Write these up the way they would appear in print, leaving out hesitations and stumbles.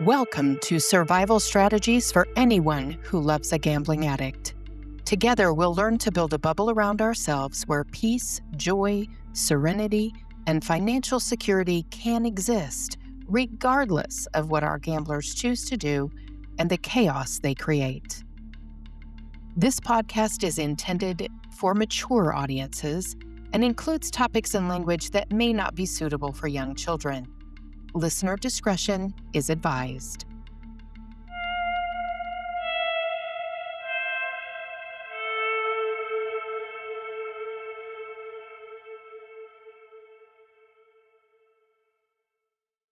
Welcome to Survival Strategies for Anyone Who Loves a Gambling Addict. Together, we'll learn to build a bubble around ourselves where peace, joy, serenity, and financial security can exist, regardless of what our gamblers choose to do and the chaos they create. This podcast is intended for mature audiences and includes topics and language that may not be suitable for young children. Listener discretion is advised.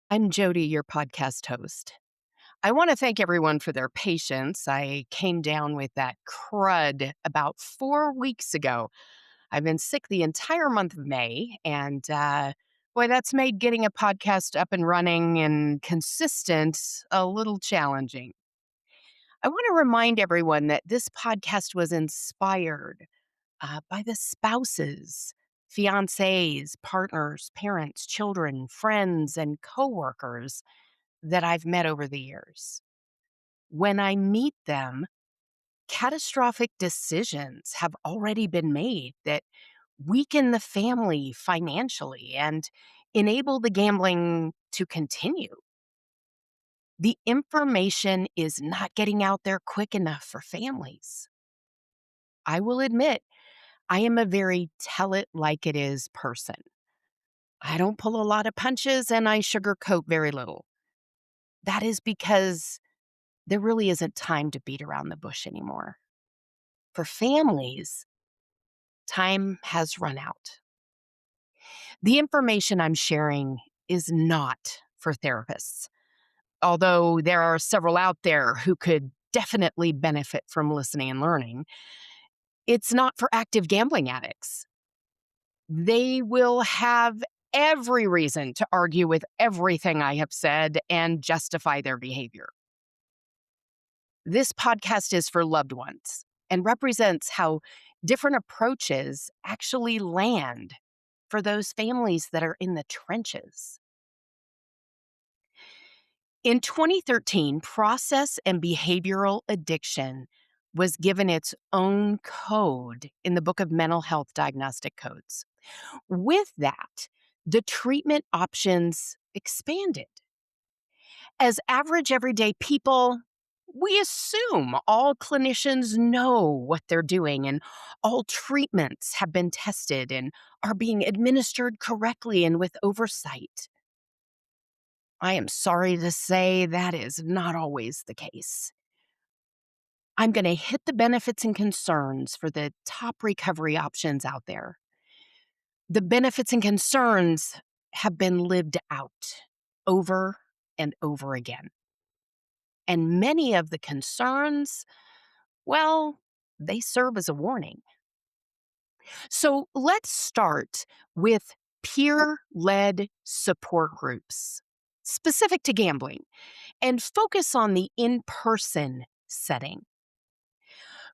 I'm Jodi, your podcast host. I want to thank everyone for their patience. I came down with that crud about 4 weeks ago. I've been sick the entire month of May, and boy, that's made getting a podcast up and running and consistent a little challenging. I want to remind everyone that this podcast was inspired by the spouses, fiancés, partners, parents, children, friends, and coworkers that I've met over the years. When I meet them, catastrophic decisions have already been made that weaken the family financially and enable the gambling to continue. The information is not getting out there quick enough for families. I will admit, I am a very tell it like it is person. I don't pull a lot of punches and I sugarcoat very little. That is because there really isn't time to beat around the bush anymore. For families, time has run out. The information I'm sharing is not for therapists, although there are several out there who could definitely benefit from listening and learning. It's not for active gambling addicts. They will have every reason to argue with everything I have said and justify their behavior. This podcast is for loved ones and represents how different approaches actually land for those families that are in the trenches. In 2013, process and behavioral addiction was given its own code in the Book of Mental Health Diagnostic Codes. With that, the treatment options expanded. As average everyday people, we assume all clinicians know what they're doing and all treatments have been tested and are being administered correctly and with oversight. I am sorry to say that is not always the case. I'm going to hit the benefits and concerns for the top recovery options out there. The benefits and concerns have been lived out over and over again. And many of the concerns, well, they serve as a warning. So let's start with peer-led support groups specific to gambling and focus on the in-person setting.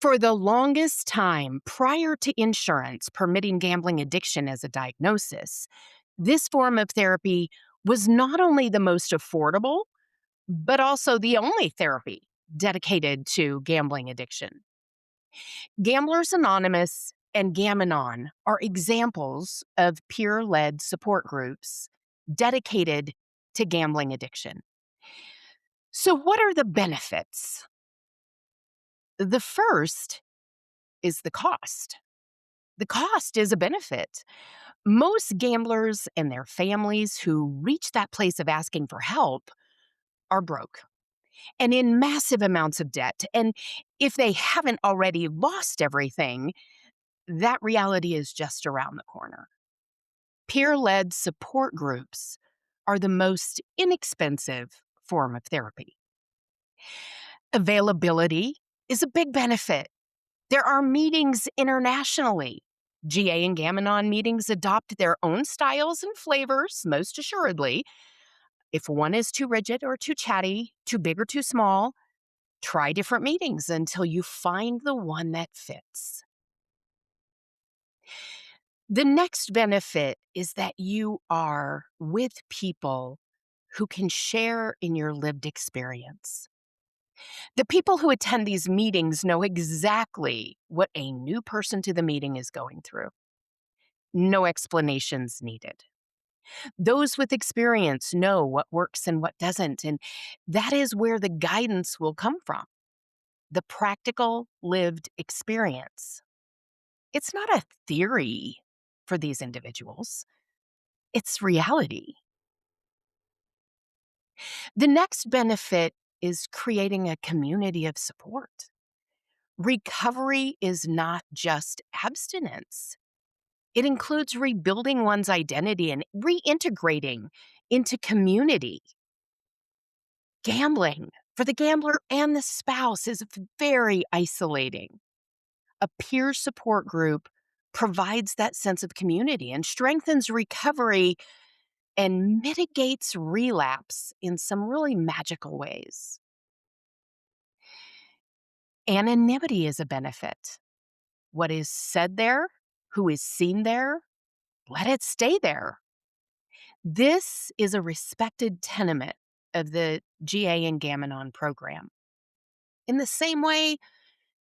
For the longest time prior to insurance permitting gambling addiction as a diagnosis, this form of therapy was not only the most affordable, but also the only therapy dedicated to gambling addiction. Gamblers Anonymous and Gam-Anon are examples of peer-led support groups dedicated to gambling addiction. So what are the benefits? The first is the cost. The cost is a benefit. Most gamblers and their families who reach that place of asking for help are broke and in massive amounts of debt. And if they haven't already lost everything, that reality is just around the corner. Peer-led support groups are the most inexpensive form of therapy. Availability is a big benefit. There are meetings internationally. GA and Gam-Anon meetings adopt their own styles and flavors, most assuredly. If one is too rigid or too chatty, too big or too small, try different meetings until you find the one that fits. The next benefit is that you are with people who can share in your lived experience. The people who attend these meetings know exactly what a new person to the meeting is going through. No explanations needed. Those with experience know what works and what doesn't, and that is where the guidance will come from, the practical lived experience. It's not a theory for these individuals, it's reality. The next benefit is creating a community of support. Recovery is not just abstinence. It includes rebuilding one's identity and reintegrating into community. Gambling for the gambler and the spouse is very isolating. A peer support group provides that sense of community and strengthens recovery and mitigates relapse in some really magical ways. Anonymity is a benefit. What is said there, who is seen there, let it stay there. This is a respected tenet of the GA and Gam-Anon program. In the same way,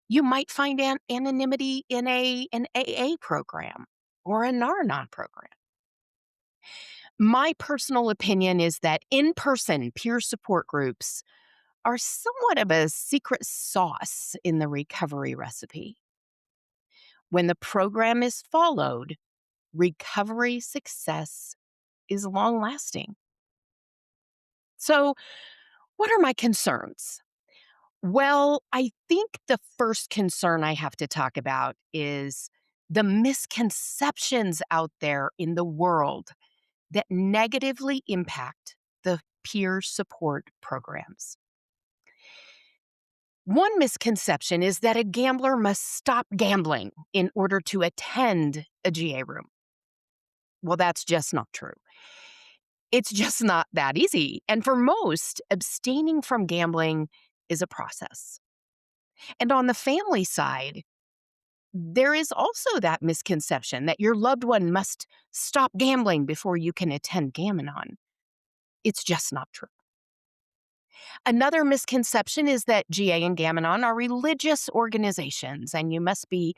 you might find anonymity in an AA program or a Nar-Anon program. My personal opinion is that in-person peer support groups are somewhat of a secret sauce in the recovery recipe. When the program is followed, recovery success is long lasting. So, what are my concerns? Well, I think the first concern I have to talk about is the misconceptions out there in the world that negatively impact the peer support programs. One misconception is that a gambler must stop gambling in order to attend a GA room. Well, that's just not true. It's just not that easy. And for most, abstaining from gambling is a process. And on the family side, there is also that misconception that your loved one must stop gambling before you can attend Gam-Anon. It's just not true. Another misconception is that GA and Gam-Anon are religious organizations, and you must be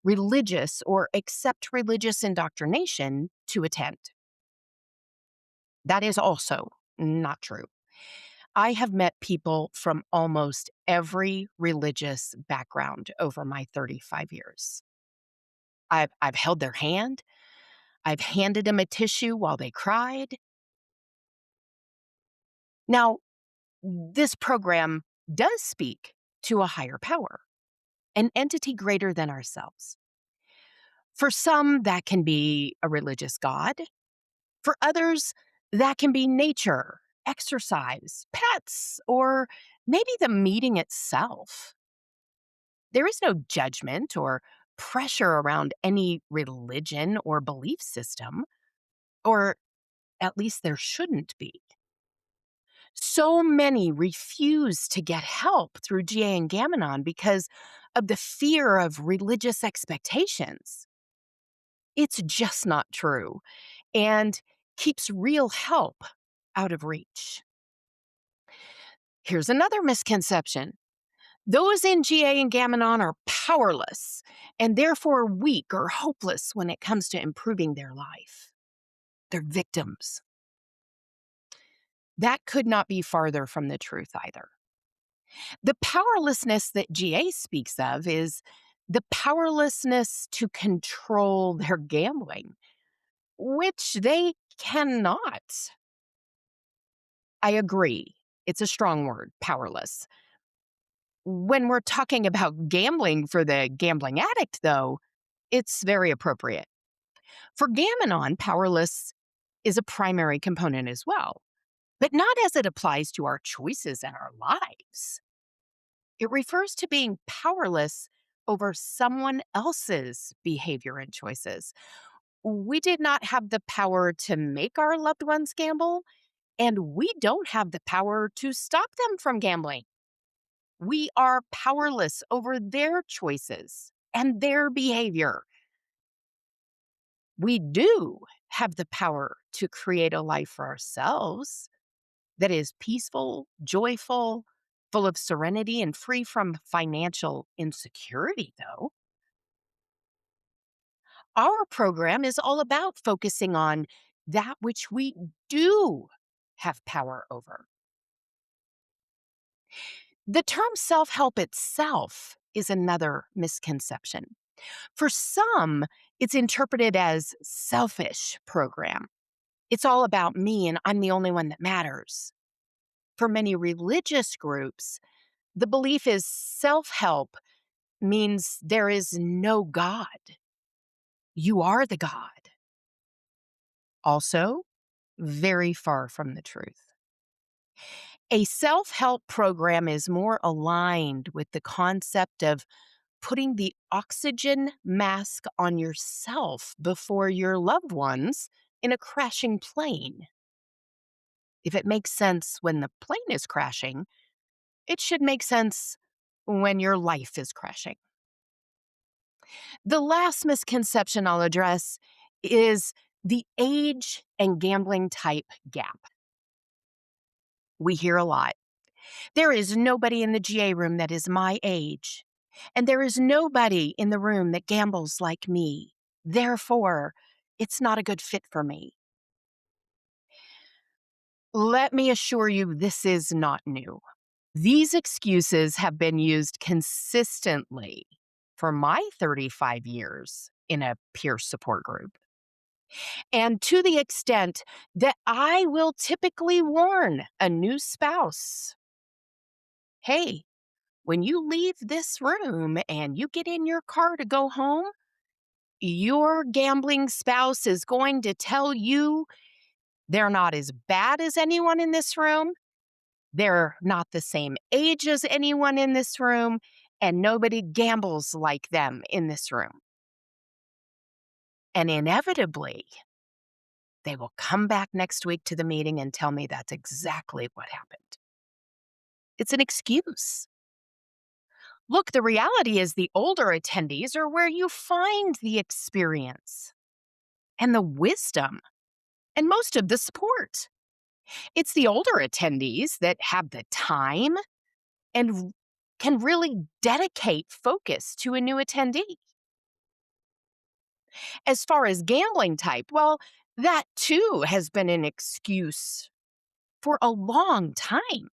religious or accept religious indoctrination to attend. That is also not true. I have met people from almost every religious background over my 35 years. I've held their hand. I've handed them a tissue while they cried. Now, this program does speak to a higher power, an entity greater than ourselves. For some, that can be a religious god. For others, that can be nature, exercise, pets, or maybe the meeting itself. There is no judgment or pressure around any religion or belief system, or at least there shouldn't be. So many refuse to get help through GA and Gam-Anon because of the fear of religious expectations. It's just not true and keeps real help out of reach. Here's another misconception. Those in GA and Gam-Anon are powerless and therefore weak or hopeless when it comes to improving their life. They're victims. That could not be farther from the truth either. The powerlessness that GA speaks of is the powerlessness to control their gambling, which they cannot. I agree. It's a strong word, powerless. When we're talking about gambling for the gambling addict, though, it's very appropriate. For Gam-Anon, powerless is a primary component as well, but not as it applies to our choices and our lives. It refers to being powerless over someone else's behavior and choices. We did not have the power to make our loved ones gamble, and we don't have the power to stop them from gambling. We are powerless over their choices and their behavior. We do have the power to create a life for ourselves, that is peaceful, joyful, full of serenity, and free from financial insecurity, though. Our program is all about focusing on that which we do have power over. The term self help itself is another misconception. For some, it's interpreted as selfish program. It's all about me and I'm the only one that matters. For many religious groups, the belief is self help means there is no God. You are the God. Also, very far from the truth. A self help program is more aligned with the concept of putting the oxygen mask on yourself before your loved ones in a crashing plane. If it makes sense when the plane is crashing, it should make sense when your life is crashing. The last misconception I'll address is the age and gambling type gap. We hear a lot. There is nobody in the GA room that is my age, and there is nobody in the room that gambles like me. Therefore, it's not a good fit for me. Let me assure you, this is not new. These excuses have been used consistently for my 35 years in a peer support group. And to the extent that I will typically warn a new spouse, hey, when you leave this room and you get in your car to go home, your gambling spouse is going to tell you they're not as bad as anyone in this room. They're not the same age as anyone in this room, and nobody gambles like them in this room. And inevitably, they will come back next week to the meeting and tell me that's exactly what happened. It's an excuse. Look, the reality is the older attendees are where you find the experience and the wisdom and most of the support. It's the older attendees that have the time and can really dedicate focus to a new attendee. As far as gambling type, well, that too has been an excuse for a long time.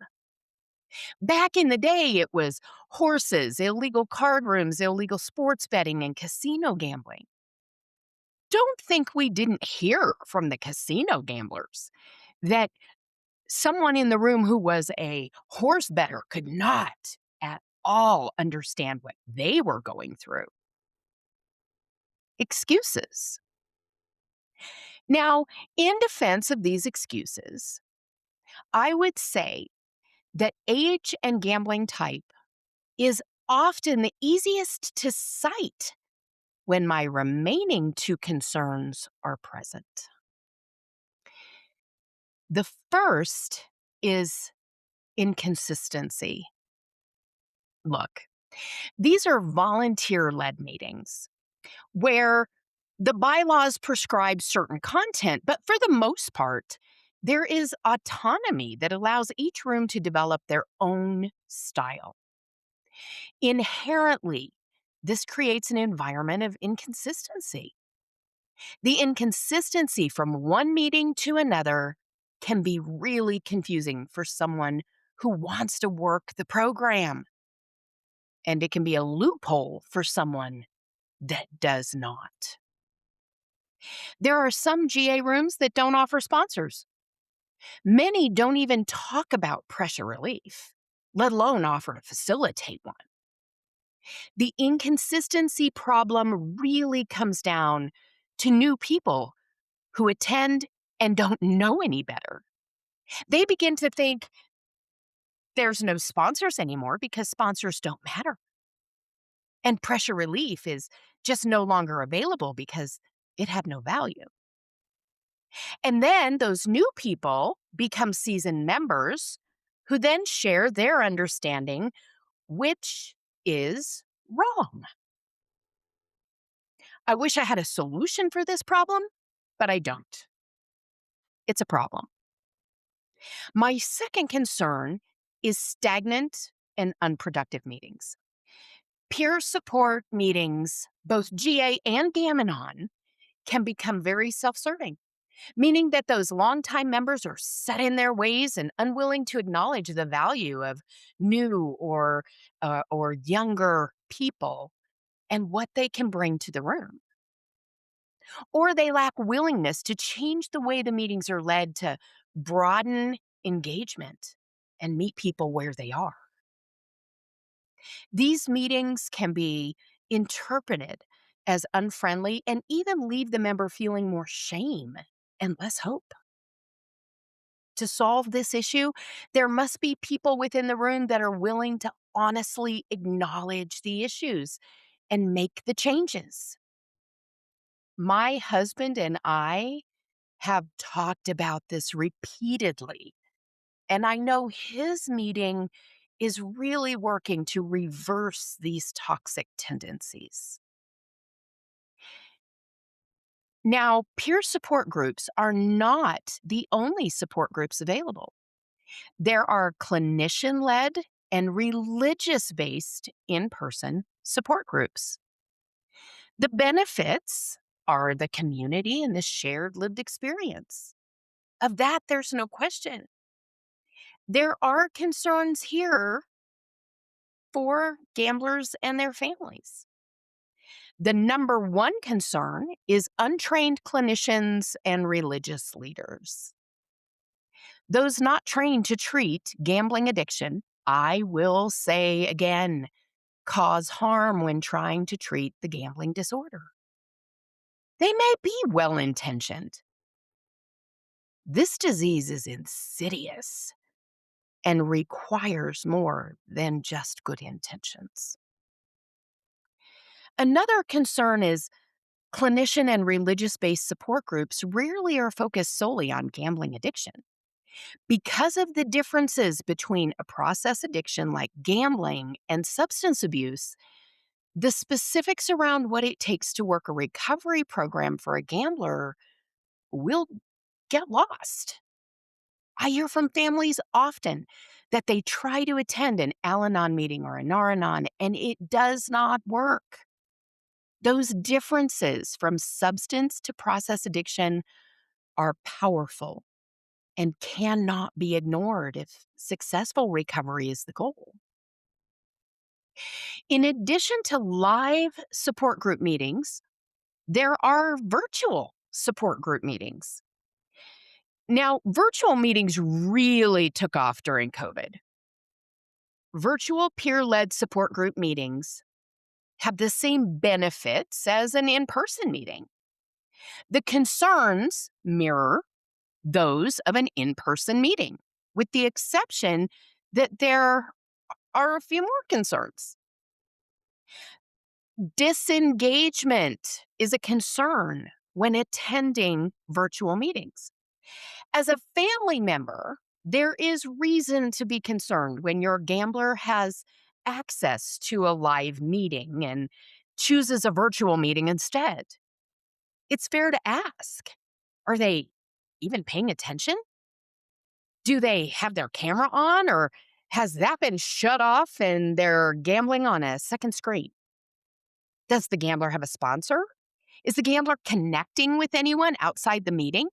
Back in the day, it was horses, illegal card rooms, illegal sports betting, and casino gambling. Don't think we didn't hear from the casino gamblers that someone in the room who was a horse bettor could not at all understand what they were going through. Excuses. Now, in defense of these excuses, I would say that age and gambling type is often the easiest to cite when my remaining two concerns are present. The first is inconsistency. Look, these are volunteer led meetings where the bylaws prescribe certain content, but for the most part, there is autonomy that allows each room to develop their own style. Inherently, this creates an environment of inconsistency. The inconsistency from one meeting to another can be really confusing for someone who wants to work the program. And it can be a loophole for someone that does not. There are some GA rooms that don't offer sponsors. Many don't even talk about pressure relief, let alone offer to facilitate one. The inconsistency problem really comes down to new people who attend and don't know any better. They begin to think there's no sponsors anymore because sponsors don't matter. And pressure relief is just no longer available because it had no value. And then those new people become seasoned members who then share their understanding, which is wrong. I wish I had a solution for this problem, but I don't. It's a problem. My second concern is stagnant and unproductive meetings. Peer support meetings, both GA and Gam-Anon, can become very self serving, meaning that those longtime members are set in their ways and unwilling to acknowledge the value of new or younger people and what they can bring to the room. Or they lack willingness to change the way the meetings are led to broaden engagement and meet people where they are. These meetings can be interpreted as unfriendly and even leave the member feeling more shame and less hope. To solve this issue, there must be people within the room that are willing to honestly acknowledge the issues and make the changes. My husband and I have talked about this repeatedly, and I know his meeting is really working to reverse these toxic tendencies. Now, peer support groups are not the only support groups available. There are clinician led and religious based in person support groups. The benefits are the community and the shared lived experience. Of that, there's no question. There are concerns here for gamblers and their families. The number one concern is untrained clinicians and religious leaders. Those not trained to treat gambling addiction, I will say again, cause harm when trying to treat the gambling disorder. They may be well intentioned. This disease is insidious and requires more than just good intentions. Another concern is clinician and religious based support groups rarely are focused solely on gambling addiction. Because of the differences between a process addiction like gambling and substance abuse, the specifics around what it takes to work a recovery program for a gambler will get lost. I hear from families often that they try to attend an Al Anon meeting or a Nar Anon and it does not work. Those differences from substance to process addiction are powerful and cannot be ignored if successful recovery is the goal. In addition to live support group meetings, there are virtual support group meetings. Now, virtual meetings really took off during COVID. Virtual peer led support group meetings have the same benefits as an in person meeting. The concerns mirror those of an in person meeting, with the exception that there are a few more concerns. Disengagement is a concern when attending virtual meetings. As a family member, there is reason to be concerned when your gambler has access to a live meeting and chooses a virtual meeting instead. It's fair to ask, are they even paying attention? Do they have their camera on, or has that been shut off and they're gambling on a second screen? Does the gambler have a sponsor? Is the gambler connecting with anyone outside the meeting?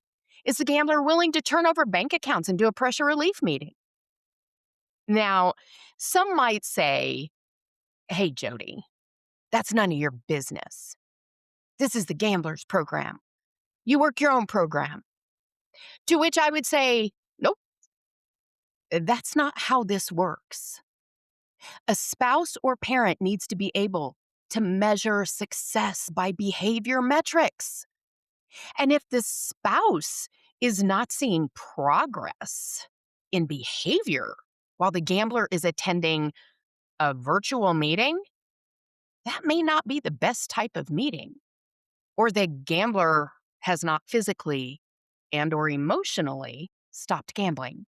Is the gambler willing to turn over bank accounts and do a pressure relief meeting? Now, some might say, hey, Jodi, that's none of your business. This is the gambler's program. You work your own program. To which I would say, nope, that's not how this works. A spouse or parent needs to be able to measure success by behavior metrics. And if the spouse is not seeing progress in behavior while the gambler is attending a virtual meeting, that may not be the best type of meeting. Or the gambler has not physically and or emotionally stopped gambling.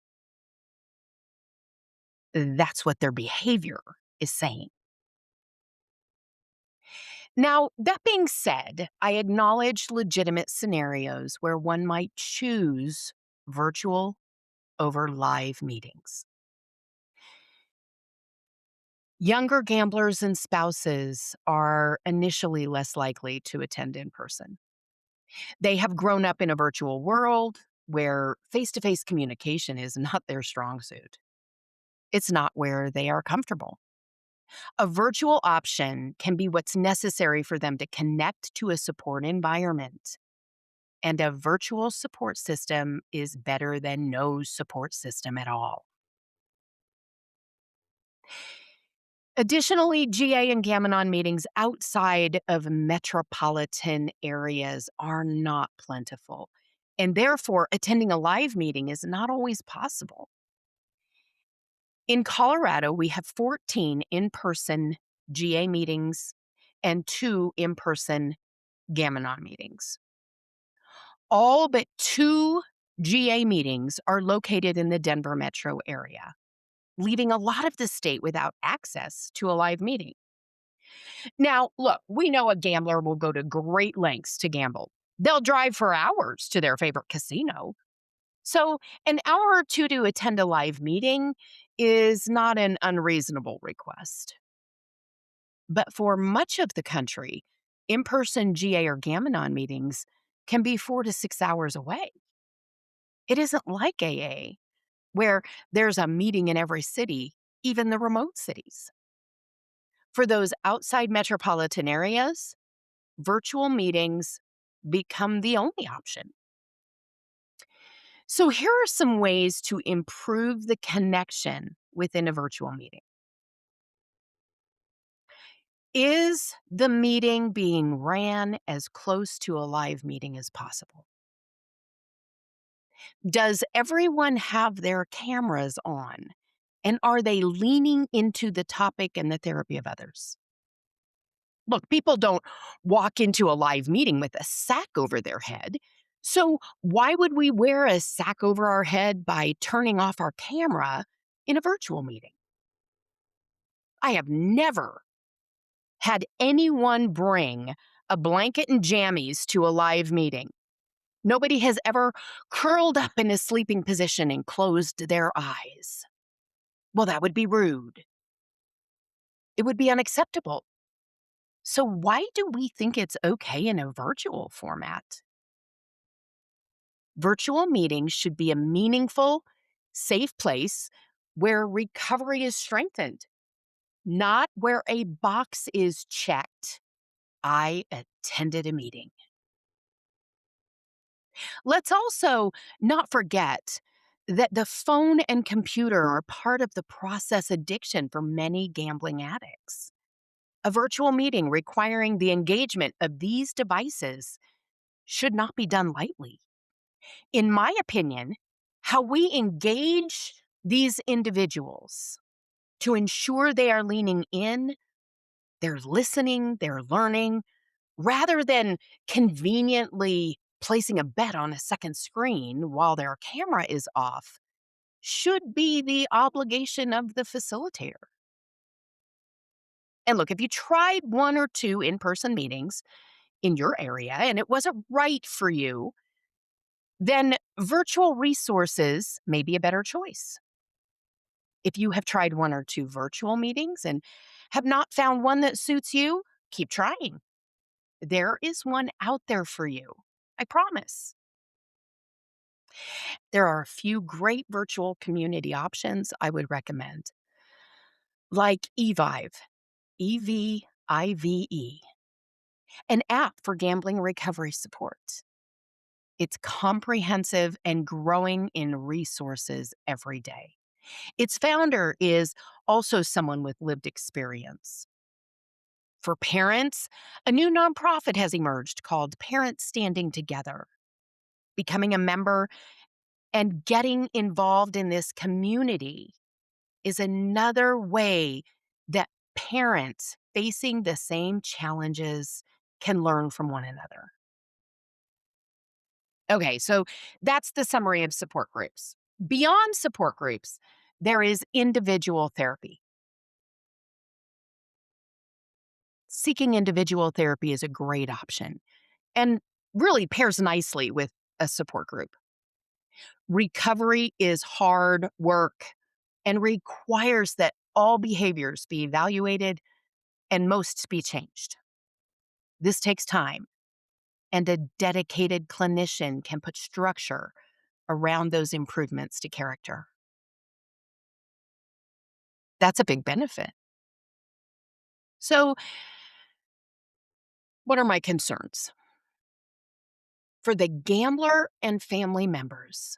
That's what their behavior is saying. Now, that being said, I acknowledge legitimate scenarios where one might choose virtual over live meetings. Younger gamblers and spouses are initially less likely to attend in person. They have grown up in a virtual world where face to face communication is not their strong suit. It's not where they are comfortable. A virtual option can be what's necessary for them to connect to a support environment. And a virtual support system is better than no support system at all. Additionally, GA and Gam-Anon meetings outside of metropolitan areas are not plentiful. And therefore, attending a live meeting is not always possible. In Colorado, we have 14 in person GA meetings and 2 in person Gam-Anon meetings. All but 2 GA meetings are located in the Denver metro area, leaving a lot of the state without access to a live meeting. Now, look, we know a gambler will go to great lengths to gamble. They'll drive for hours to their favorite casino. So, an hour or two to attend a live meeting is not an unreasonable request. But for much of the country, in person GA or Gam-Anon meetings can be 4 to 6 hours away. It isn't like AA, where there's a meeting in every city, even the remote cities. For those outside metropolitan areas, virtual meetings become the only option. So, here are some ways to improve the connection within a virtual meeting. Is the meeting being ran as close to a live meeting as possible? Does everyone have their cameras on? And are they leaning into the topic and the therapy of others? Look, people don't walk into a live meeting with a sack over their head. So, why would we wear a sack over our head by turning off our camera in a virtual meeting? I have never had anyone bring a blanket and jammies to a live meeting. Nobody has ever curled up in a sleeping position and closed their eyes. Well, that would be rude. It would be unacceptable. So, why do we think it's okay in a virtual format? Virtual meetings should be a meaningful, safe place where recovery is strengthened, not where a box is checked. I attended a meeting. Let's also not forget that the phone and computer are part of the process addiction for many gambling addicts. A virtual meeting requiring the engagement of these devices should not be done lightly. In my opinion, how we engage these individuals to ensure they are leaning in, they're listening, they're learning, rather than conveniently placing a bet on a second screen while their camera is off, should be the obligation of the facilitator. And look, if you tried 1 or 2 in person meetings in your area and it wasn't right for you, then virtual resources may be a better choice. If you have tried 1 or 2 virtual meetings and have not found one that suits you, keep trying. There is one out there for you. I promise. There are a few great virtual community options I would recommend, like eVive, EVIVE, an app for gambling recovery support. It's comprehensive and growing in resources every day. Its founder is also someone with lived experience. For parents, a new nonprofit has emerged called Parents Standing Together. Becoming a member and getting involved in this community is another way that parents facing the same challenges can learn from one another. Okay, so that's the summary of support groups. Beyond support groups, there is individual therapy. Seeking individual therapy is a great option and really pairs nicely with a support group. Recovery is hard work and requires that all behaviors be evaluated and most be changed. This takes time, and a dedicated clinician can put structure around those improvements to character. That's a big benefit. So, what are my concerns? For the gambler and family members,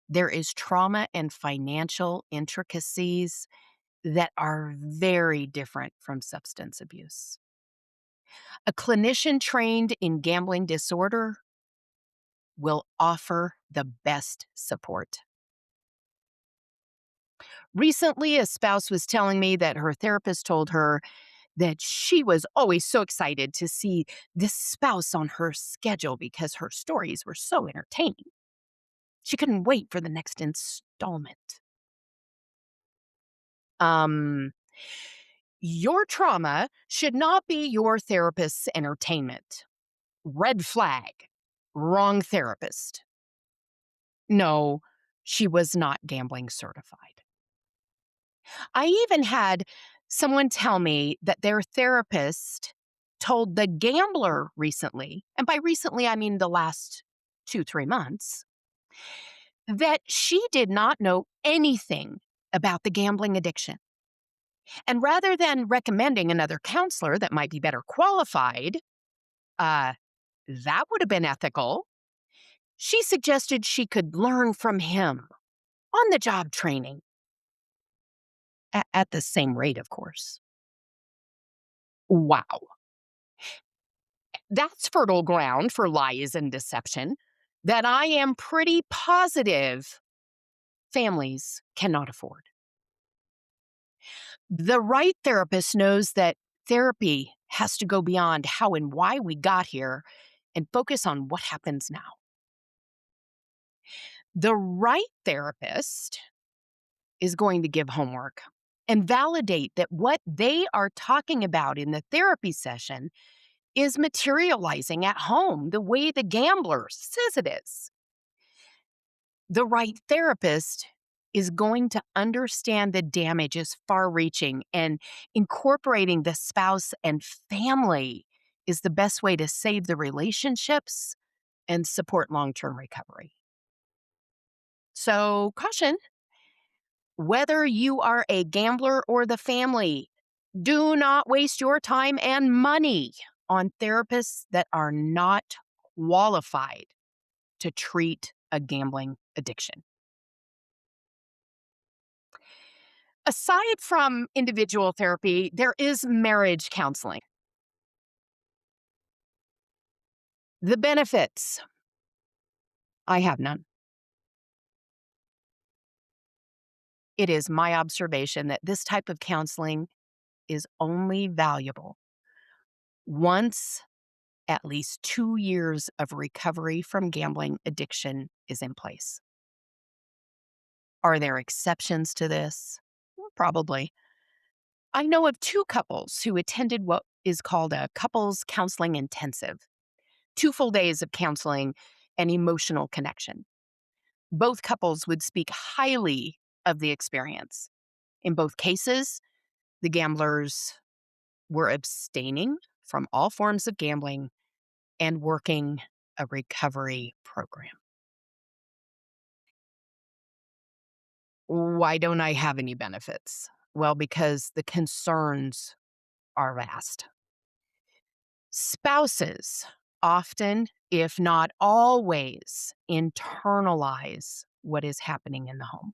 there is trauma and financial intricacies that are very different from substance abuse. A clinician trained in gambling disorder will offer the best support. Recently, a spouse was telling me that her therapist told her that she was always so excited to see this spouse on her schedule because her stories were so entertaining. She couldn't wait for the next installment. Um, your trauma should not be your therapist's entertainment. Red flag. Wrong therapist. No, she was not gambling certified. I even had someone tell me that their therapist told the gambler recently, and by recently I mean the last 2, 3 months, that she did not know anything about the gambling addiction. And rather than recommending another counselor that might be better qualified, uh, that would have been ethical. She suggested she could learn from him on the job training at the same rate, of course. Wow. That's fertile ground for lies and deception that I am pretty positive families cannot afford. The right therapist knows that therapy has to go beyond how and why we got here and focus on what happens now. The right therapist is going to give homework and validate that what they are talking about in the therapy session is materializing at home the way the gambler says it is. The right therapist is going to understand the damage is far reaching, and incorporating the spouse and family is the best way to save the relationships and support long term recovery. So, caution, whether you are a gambler or the family, do not waste your time and money on therapists that are not qualified to treat a gambling addiction. Aside from individual therapy, there is marriage counseling. The benefits, I have none. It is my observation that this type of counseling is only valuable once at least 2 years of recovery from gambling addiction is in place. Are there exceptions to this? Probably. I know of two couples who attended what is called a couples counseling intensive, 2 full days of counseling and emotional connection. Both couples would speak highly of the experience. In both cases, the gamblers were abstaining from all forms of gambling and working a recovery program. Why don't I have any benefits? Well, because the concerns are vast. Spouses often, if not always, internalize what is happening in the home.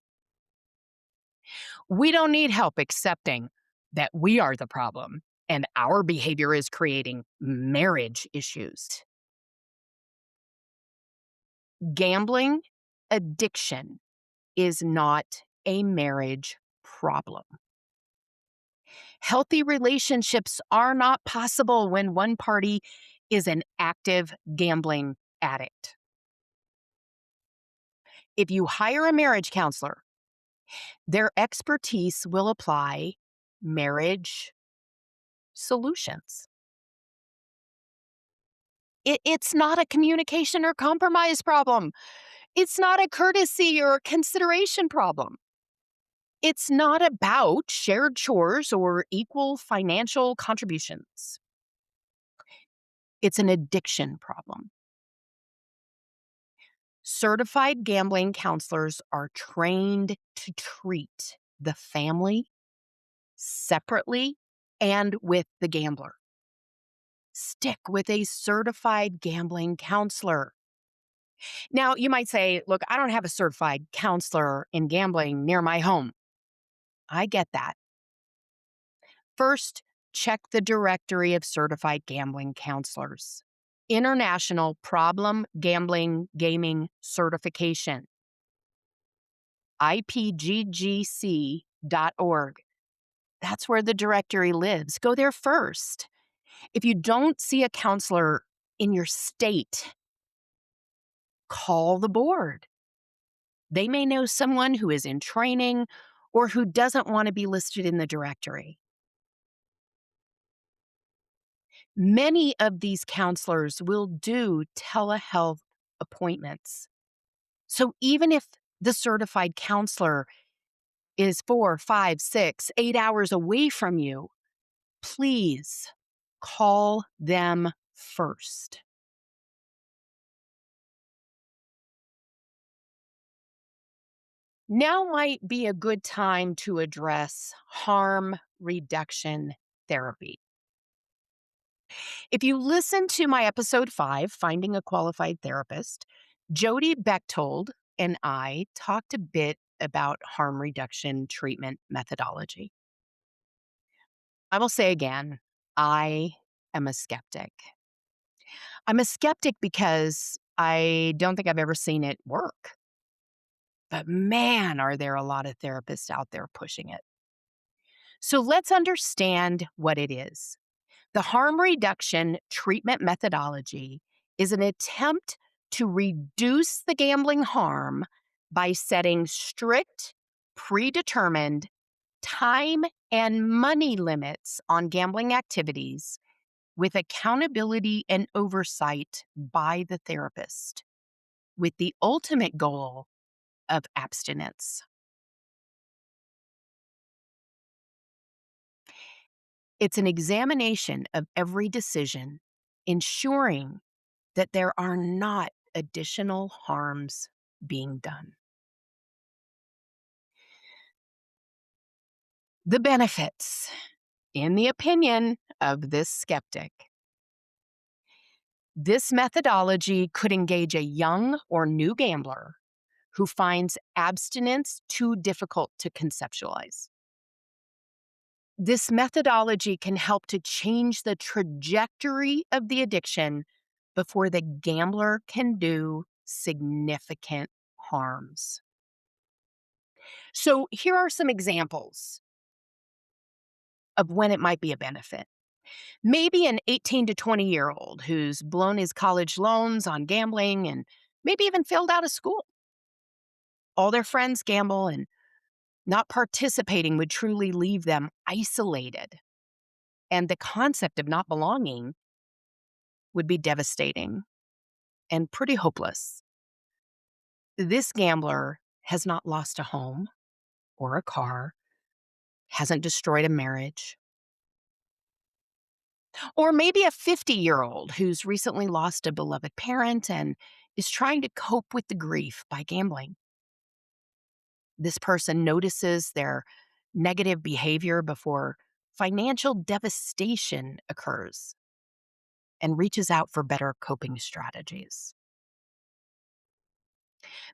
We don't need help accepting that we are the problem and our behavior is creating marriage issues. Gambling addiction is not a marriage problem. Healthy relationships are not possible when one party is an active gambling addict. If you hire a marriage counselor, their expertise will apply marriage solutions. It's not a communication or compromise problem. It's not a courtesy or consideration problem. It's not about shared chores or equal financial contributions. It's an addiction problem. Certified gambling counselors are trained to treat the family separately and with the gambler. Stick with a certified gambling counselor. Now, you might say, look, I don't have a certified counselor in gambling near my home. I get that. First, check the directory of certified gambling counselors. International Problem Gambling Gaming Certification, IPGGC.org. That's where the directory lives. Go there first. If you don't see a counselor in your state, call the board. They may know someone who is in training or who doesn't want to be listed in the directory. Many of these counselors will do telehealth appointments. So even if the certified counselor is 4, 5, 6, 8 hours away from you, please call them first. Now might be a good time to address harm reduction therapy. If you listen to my episode 5, Finding a Qualified Therapist, Jodi Bechtold and I talked a bit about harm reduction treatment methodology. I will say again, I am a skeptic. I'm a skeptic because I don't think I've ever seen it work. But man, are there a lot of therapists out there pushing it. So let's understand what it is. The harm reduction treatment methodology is an attempt to reduce the gambling harm by setting strict, predetermined time and money limits on gambling activities with accountability and oversight by the therapist, with the ultimate goal of abstinence. It's an examination of every decision, ensuring that there are not additional harms being done. The benefits, in the opinion of this skeptic, this methodology could engage a young or new gambler who finds abstinence too difficult to conceptualize. This methodology can help to change the trajectory of the addiction before the gambler can do significant harms. So, here are some examples of when it might be a benefit. Maybe an 18 to 20-year-old who's blown his college loans on gambling and maybe even failed out of school. All their friends gamble, and not participating would truly leave them isolated. And the concept of not belonging would be devastating and pretty hopeless. This gambler has not lost a home or a car, hasn't destroyed a marriage. Or maybe a 50-year-old who's recently lost a beloved parent and is trying to cope with the grief by gambling. This person notices their negative behavior before financial devastation occurs and reaches out for better coping strategies.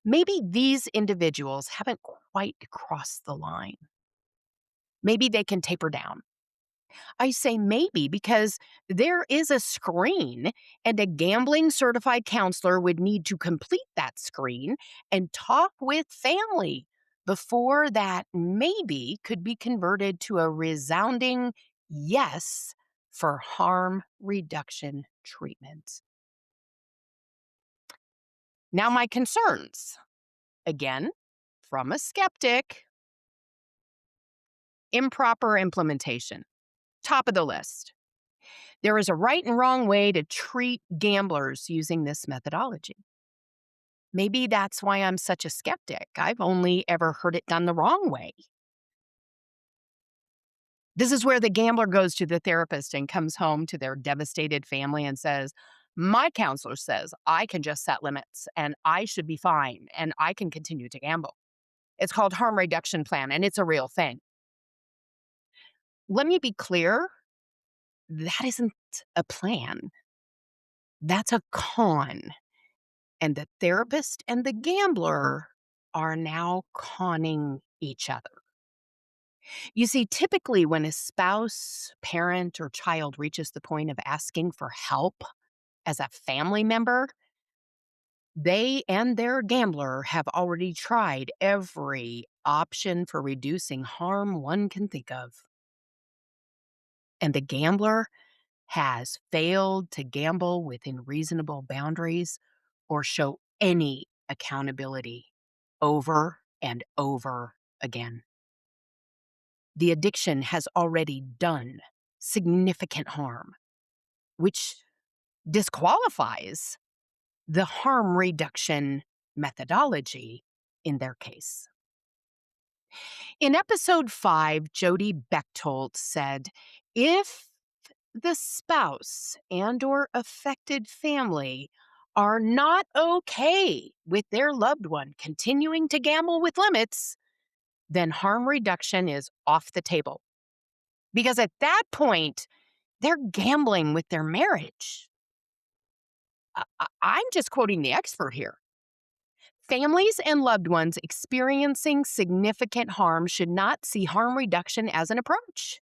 Maybe these individuals haven't quite crossed the line. Maybe they can taper down. I say maybe because there is a screen, and a gambling certified counselor would need to complete that screen and talk with family before that maybe could be converted to a resounding yes for harm reduction treatment. Now, my concerns, again, from a skeptic: improper implementation. Top of the list. There is a right and wrong way to treat gamblers using this methodology. Maybe that's why I'm such a skeptic. I've only ever heard it done the wrong way. This is where the gambler goes to the therapist and comes home to their devastated family and says, "My counselor says I can just set limits and I should be fine and I can continue to gamble." It's called harm reduction plan and it's a real thing. Let me be clear, that isn't a plan. That's a con. And the therapist and the gambler are now conning each other. You see, typically when a spouse, parent, or child reaches the point of asking for help as a family member, they and their gambler have already tried every option for reducing harm one can think of. And the gambler has failed to gamble within reasonable boundaries or show any accountability over and over again. The addiction has already done significant harm, which disqualifies the harm reduction methodology in their case. In episode 5, Jodi Bechtold said, if the spouse and or affected family are not okay with their loved one continuing to gamble with limits, then harm reduction is off the table. Because at that point, they're gambling with their marriage. I'm just quoting the expert here. Families and loved ones experiencing significant harm should not see harm reduction as an approach.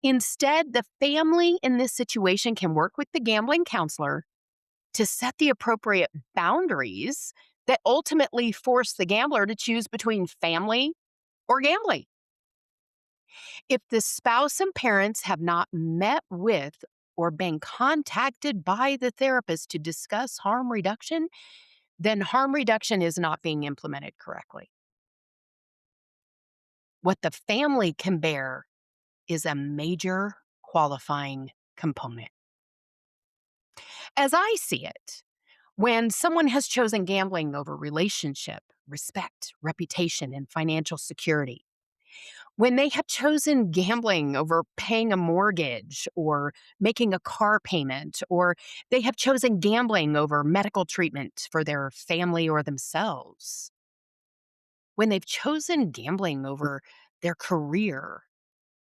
Instead, the family in this situation can work with the gambling counselor to set the appropriate boundaries that ultimately force the gambler to choose between family or gambling. If the spouse and parents have not met with or been contacted by the therapist to discuss harm reduction, then harm reduction is not being implemented correctly. What the family can bear is a major qualifying component. As I see it, when someone has chosen gambling over relationship, respect, reputation, and financial security, when they have chosen gambling over paying a mortgage or making a car payment, or they have chosen gambling over medical treatment for their family or themselves, when they've chosen gambling over their career,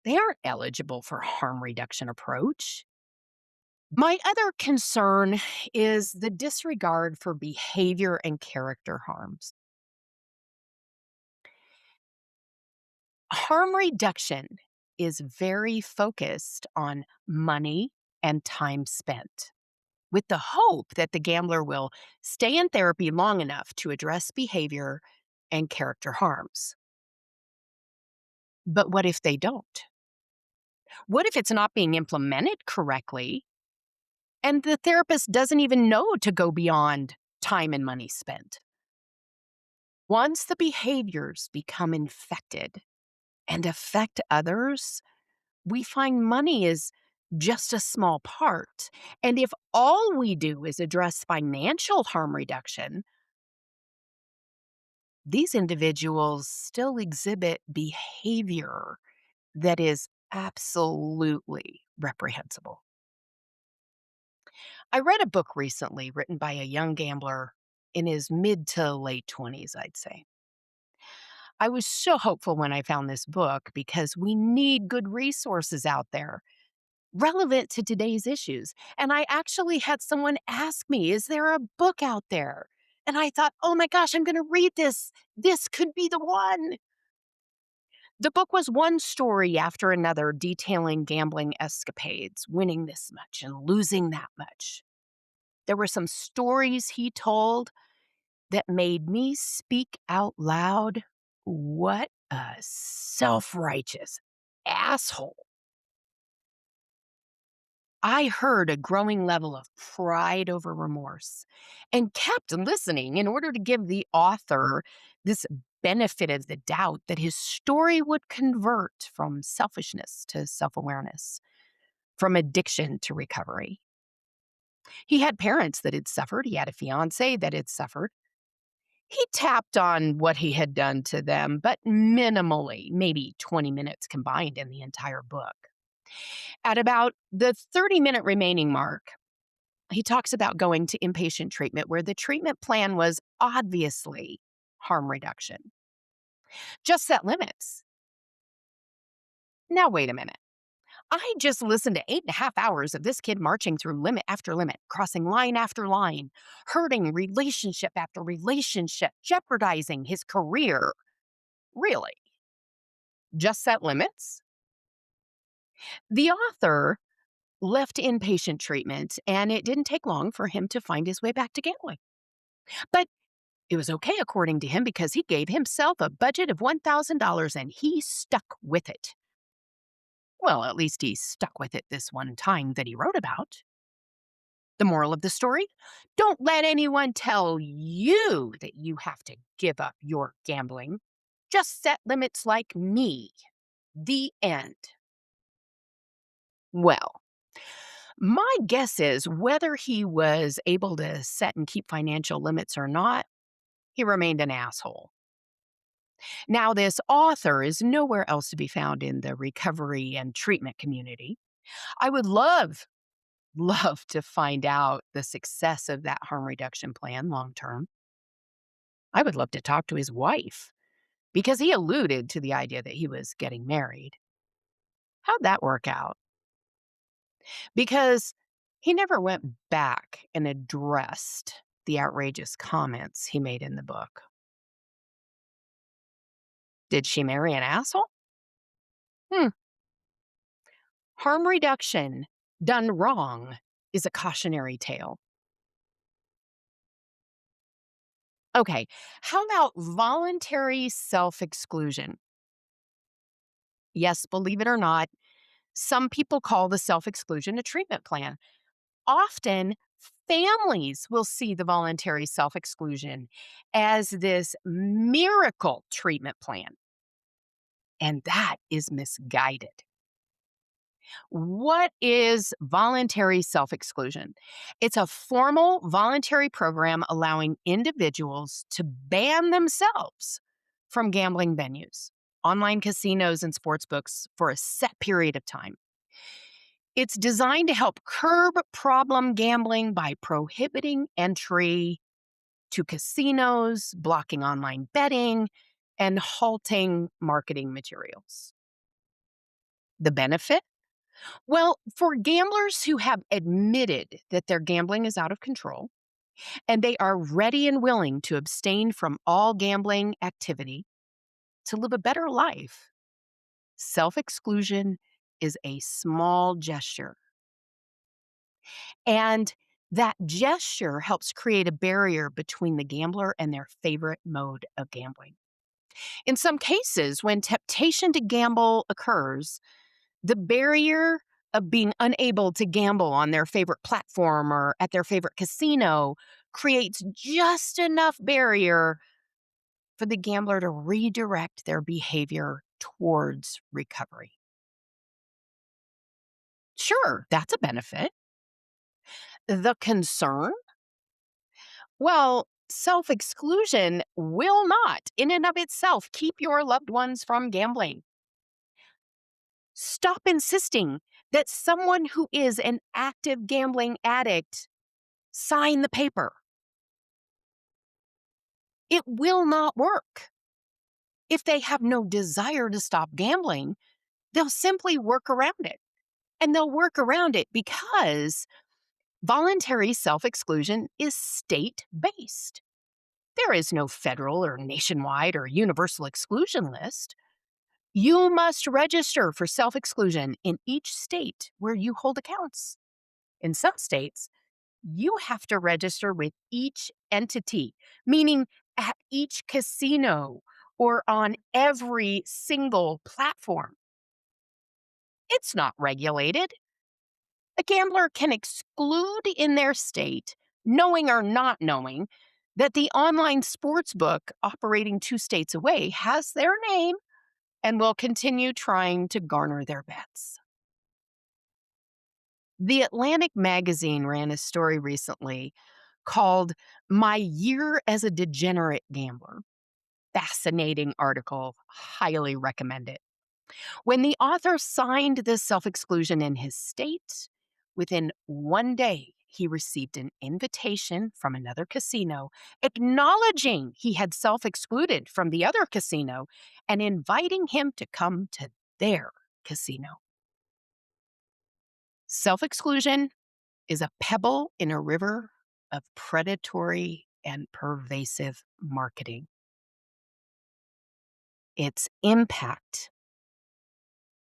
they aren't eligible for harm reduction approach. My other concern is the disregard for behavior and character harms. Harm reduction is very focused on money and time spent, with the hope that the gambler will stay in therapy long enough to address behavior and character harms. But what if they don't? What if it's not being implemented correctly and the therapist doesn't even know to go beyond time and money spent? Once the behaviors become infected and affect others, we find money is just a small part. And if all we do is address financial harm reduction, these individuals still exhibit behavior that is absolutely reprehensible. I read a book recently written by a young gambler in his mid to late 20s, I'd say. I was so hopeful when I found this book because we need good resources out there relevant to today's issues. And I actually had someone ask me, is there a book out there? And I thought, oh my gosh, I'm going to read this. This could be the one. The book was one story after another detailing gambling escapades, winning this much and losing that much. There were some stories he told that made me speak out loud. What a self righteous asshole. I heard a growing level of pride over remorse and kept listening in order to give the author this benefit of the doubt that his story would convert from selfishness to self awareness, from addiction to recovery. He had parents that had suffered, he had a fiance that had suffered. He tapped on what he had done to them, but minimally, maybe 20 minutes combined in the entire book. At about the 30-minute remaining mark, he talks about going to inpatient treatment, where the treatment plan was obviously harm reduction. Just set limits. Now, wait a minute. I just listened to 8.5 hours of this kid marching through limit after limit, crossing line after line, hurting relationship after relationship, jeopardizing his career. Really? Just set limits? The author left inpatient treatment, and it didn't take long for him to find his way back to gambling. But it was okay, according to him, because he gave himself a budget of $1,000 and he stuck with it. Well, at least he stuck with it this one time that he wrote about. The moral of the story? Don't let anyone tell you that you have to give up your gambling. Just set limits like me. The end. Well, my guess is whether he was able to set and keep financial limits or not, he remained an asshole. Now, this author is nowhere else to be found in the recovery and treatment community. I would love to find out the success of that harm reduction plan long term. I would love to talk to his wife because he alluded to the idea that he was getting married. How'd that work out? Because he never went back and addressed the outrageous comments he made in the book. Did she marry an asshole? Hmm. Harm reduction done wrong is a cautionary tale. Okay, how about voluntary self exclusion? Yes, believe it or not, some people call the self exclusion a treatment plan. Often, families will see the voluntary self exclusion as this miracle treatment plan, and that is misguided. What is voluntary self exclusion? It's a formal voluntary program allowing individuals to ban themselves from gambling venues, online casinos, and sports books for a set period of time. It's designed to help curb problem gambling by prohibiting entry to casinos, blocking online betting, and halting marketing materials. The benefit? Well, for gamblers who have admitted that their gambling is out of control and they are ready and willing to abstain from all gambling activity to live a better life, self exclusion is a small gesture. And that gesture helps create a barrier between the gambler and their favorite mode of gambling. In some cases, when temptation to gamble occurs, the barrier of being unable to gamble on their favorite platform or at their favorite casino creates just enough barrier for the gambler to redirect their behavior towards recovery. Sure, that's a benefit. The concern? Well, self exclusion will not, in and of itself, keep your loved ones from gambling. Stop insisting that someone who is an active gambling addict sign the paper. It will not work. If they have no desire to stop gambling, they'll simply work around it. And they'll work around it because voluntary self exclusion is state based. There is no federal or nationwide or universal exclusion list. You must register for self exclusion in each state where you hold accounts. In some states, you have to register with each entity, meaning at each casino or on every single platform. It's not regulated. A gambler can exclude in their state, knowing or not knowing, that the online sports book operating 2 states away has their name and will continue trying to garner their bets. The Atlantic magazine ran a story recently called My Year as a Degenerate Gambler. Fascinating article, highly recommend it. When the author signed this self exclusion in his state, within 1 day, he received an invitation from another casino acknowledging he had self excluded from the other casino and inviting him to come to their casino. Self exclusion is a pebble in a river of predatory and pervasive marketing. Its impact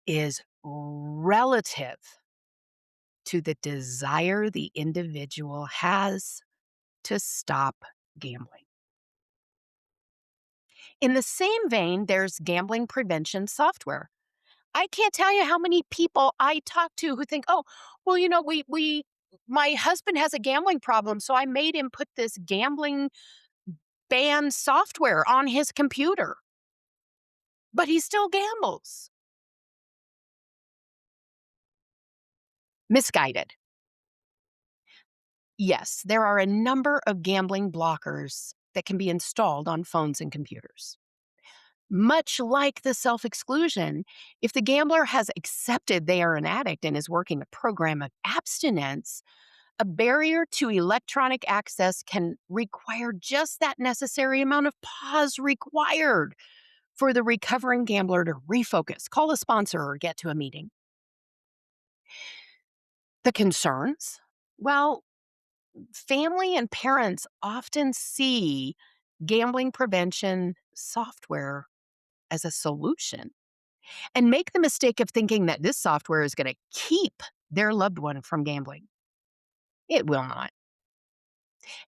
is relative to the desire the individual has to stop gambling. In the same vein, there's gambling prevention software. I can't tell you how many people I talk to who think, "Oh, well, my husband has a gambling problem, so I made him put this gambling ban software on his computer, but he still gambles." Misguided. Yes, there are a number of gambling blockers that can be installed on phones and computers. Much like the self exclusion, if the gambler has accepted they are an addict and is working a program of abstinence, a barrier to electronic access can require just that necessary amount of pause required for the recovering gambler to refocus, call a sponsor, or get to a meeting. The concerns? Well, family and parents often see gambling prevention software as a solution and make the mistake of thinking that this software is going to keep their loved one from gambling. It will not.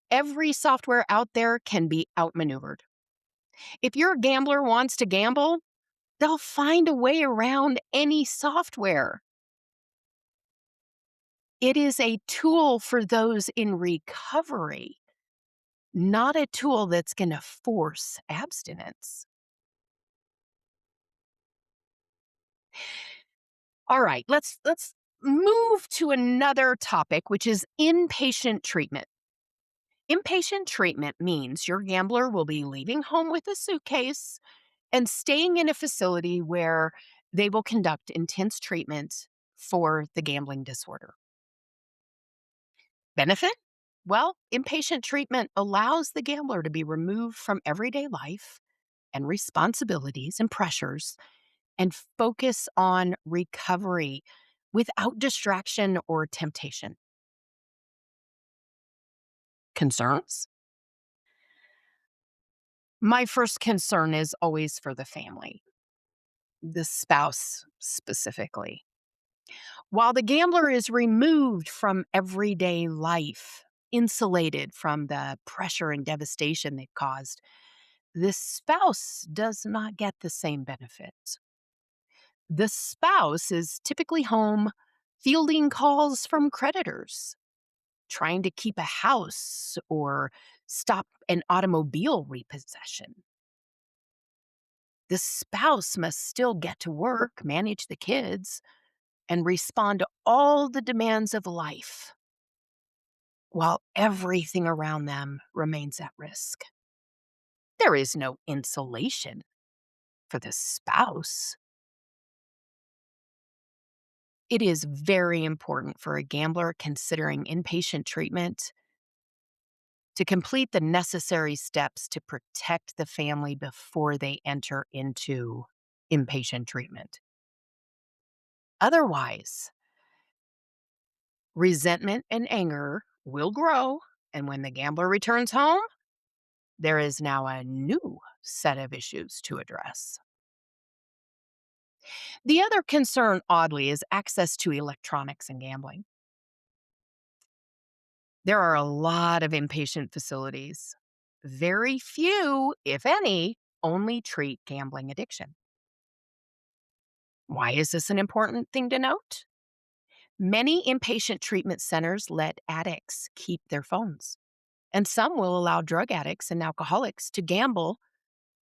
Every software out there can be outmaneuvered. If your gambler wants to gamble, they'll find a way around any software. It is a tool for those in recovery, not a tool that's going to force abstinence. All right, let's move to another topic, which is inpatient treatment. Inpatient treatment means your gambler will be leaving home with a suitcase and staying in a facility where they will conduct intense treatment for the gambling disorder. Benefit? Well, inpatient treatment allows the gambler to be removed from everyday life and responsibilities and pressures and focus on recovery without distraction or temptation. Concerns? My first concern is always for the family, the spouse specifically. While the gambler is removed from everyday life, insulated from the pressure and devastation they've caused, the spouse does not get the same benefits. The spouse is typically home fielding calls from creditors, trying to keep a house or stop an automobile repossession. The spouse must still get to work, manage the kids, and respond to all the demands of life while everything around them remains at risk. There is no insulation for the spouse. It is very important for a gambler considering inpatient treatment to complete the necessary steps to protect the family before they enter into inpatient treatment. Otherwise, resentment and anger will grow, and when the gambler returns home, there is now a new set of issues to address. The other concern, oddly, is access to electronics and gambling. There are a lot of inpatient facilities. Very few, if any, only treat gambling addiction. Why is this an important thing to note? Many inpatient treatment centers let addicts keep their phones, and some will allow drug addicts and alcoholics to gamble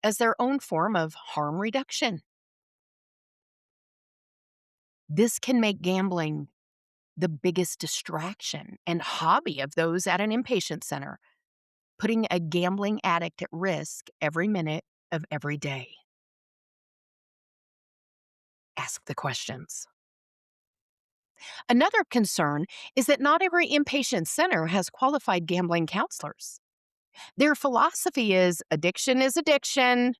as their own form of harm reduction. This can make gambling the biggest distraction and hobby of those at an inpatient center, putting a gambling addict at risk every minute of every day. Ask the questions. Another concern is that not every inpatient center has qualified gambling counselors. Their philosophy is addiction.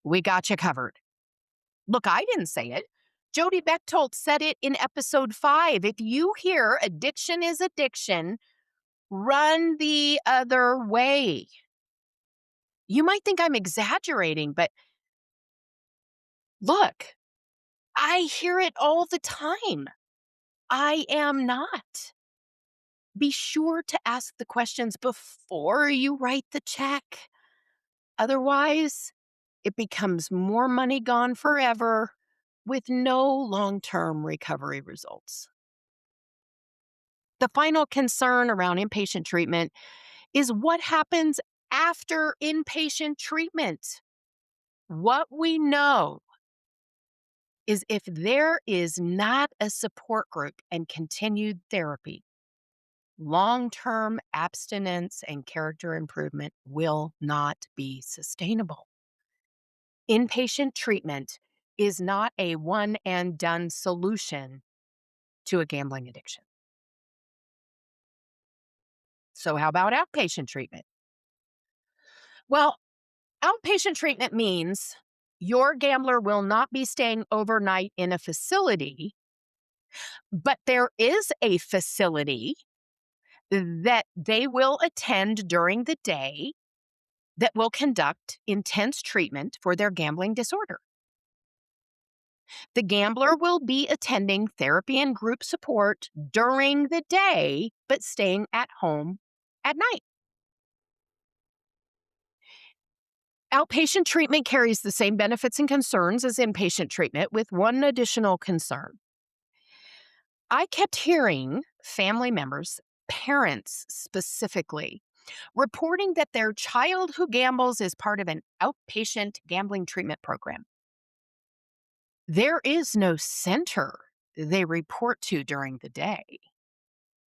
We got you covered. Look, I didn't say it. Jodi Bechtold said it in episode 5. If you hear addiction is addiction, run the other way. You might think I'm exaggerating, but look, I hear it all the time. I am not. Be sure to ask the questions before you write the check. Otherwise, it becomes more money gone forever with no long-term recovery results. The final concern around inpatient treatment is what happens after inpatient treatment. What we know is if there is not a support group and continued therapy, long-term abstinence and character improvement will not be sustainable. Inpatient treatment is not a one and done solution to a gambling addiction. So, how about outpatient treatment? Well, outpatient treatment means your gambler will not be staying overnight in a facility, but there is a facility that they will attend during the day that will conduct intense treatment for their gambling disorder. The gambler will be attending therapy and group support during the day, but staying at home at night. Outpatient treatment carries the same benefits and concerns as inpatient treatment, with one additional concern. I kept hearing family members, parents specifically, reporting that their child who gambles is part of an outpatient gambling treatment program. There is no center they report to during the day.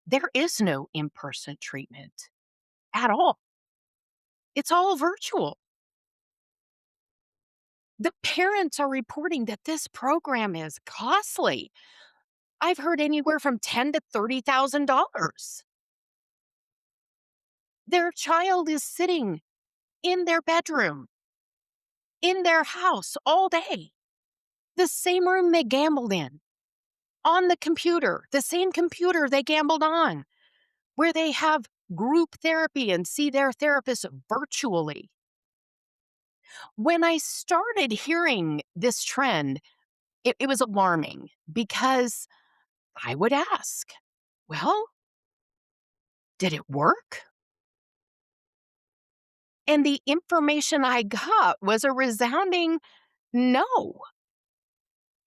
There is no in-person treatment at all. It's all virtual. The parents are reporting that this program is costly. I've heard anywhere from $10,000 to $30,000. Their child is sitting in their bedroom, in their house all day, the same room they gambled in, on the computer, the same computer they gambled on, where they have group therapy and see their therapist virtually. When I started hearing this trend, it was alarming because I would ask, well, did it work? And the information I got was a resounding no.